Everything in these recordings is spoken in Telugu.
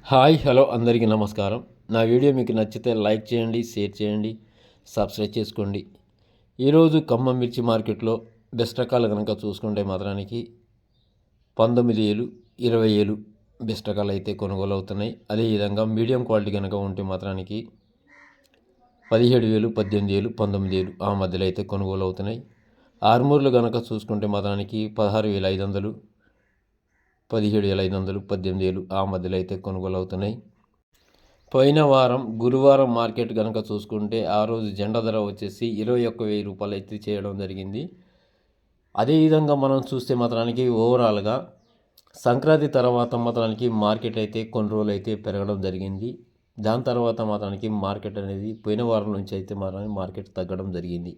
హాయ్ హలో అందరికీ నమస్కారం. నా వీడియో మీకు నచ్చితే లైక్ చేయండి, షేర్ చేయండి, సబ్స్క్రైబ్ చేసుకోండి. ఈరోజు ఖమ్మం మిర్చి మార్కెట్లో బెస్ట్ రకాలు కనుక చూసుకుంటే మాత్రానికి 19,000, 20,000 బెస్ట్ రకాలు అయితే కొనుగోలు అవుతున్నాయి. అదేవిధంగా మీడియం క్వాలిటీ కనుక ఉంటే మాత్రానికి 17,000, 18,000, 19,000 ఆ మధ్యలో అయితే కొనుగోలు అవుతున్నాయి. ఆర్మూర్లు కనుక చూసుకుంటే మాత్రానికి 16,500, 17,500, 18,000 ఆ మధ్యలో అయితే కొనుగోలు అవుతున్నాయి. పోయిన వారం గురువారం మార్కెట్ కనుక చూసుకుంటే ఆ రోజు జెండా ధర వచ్చేసి 21,000 రూపాయలు అయితే చేయడం జరిగింది. అదేవిధంగా మనం చూస్తే మాత్రానికి ఓవరాల్గా సంక్రాంతి తర్వాత మాత్రానికి మార్కెట్ అయితే కొన్ని రోజులు అయితే పెరగడం జరిగింది. దాని తర్వాత మాత్రానికి మార్కెట్ అనేది పోయిన వారం నుంచి అయితే మాత్రానికి మార్కెట్ తగ్గడం జరిగింది.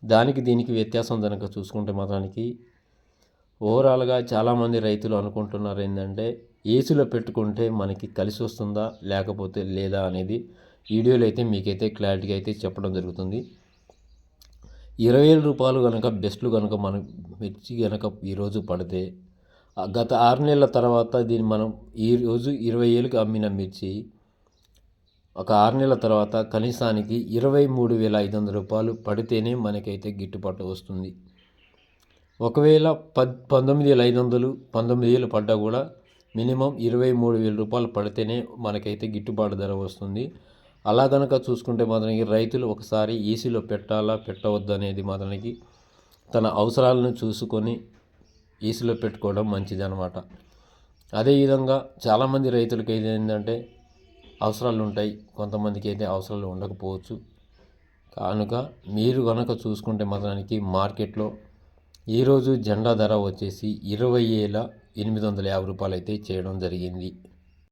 దానికి దీనికి వ్యత్యాసం కనుక చూసుకుంటే మాత్రానికి ఓవరాల్గా చాలామంది రైతులు అనుకుంటున్నారు ఏంటంటే ఏసీలో పెట్టుకుంటే మనకి కలిసి వస్తుందా లేకపోతే లేదా అనేది వీడియోలో అయితే మీకైతే క్లారిటీగా అయితే చెప్పడం జరుగుతుంది. 20,000 రూపాయలు కనుక బెస్ట్లు కనుక మనం మిర్చి కనుక ఈరోజు పడితే గత 6 నెలల తర్వాత దీన్ని మనం ఈరోజు 20,000కి అమ్మిన మిర్చి ఒక 6 నెలల తర్వాత కనీసానికి 23,500 రూపాయలు పడితేనే మనకైతే గిట్టుబాటు వస్తుంది. ఒకవేళ 19,500, 19,000 పడ్డా కూడా మినిమం 23,000 రూపాయలు పడితేనే మనకైతే గిట్టుబాటు ధర వస్తుంది. అలా కనుక చూసుకుంటే మాత్రానికి రైతులు ఒకసారి ఈసీలో పెట్టాలా పెట్టవద్దు అనేది మాత్రానికి తన అవసరాలను చూసుకొని ఈసీలో పెట్టుకోవడం మంచిది అనమాట. అదేవిధంగా చాలామంది రైతులకి ఏంటంటే అవసరాలు ఉంటాయి, కొంతమందికి అయితే అవసరాలు ఉండకపోవచ్చు. కనుక మీరు కనుక చూసుకుంటే మాత్రానికి మార్కెట్లో ఈరోజు జెండా ధర వచ్చేసి 20,850 రూపాయలు అయితే చేయడం జరిగింది.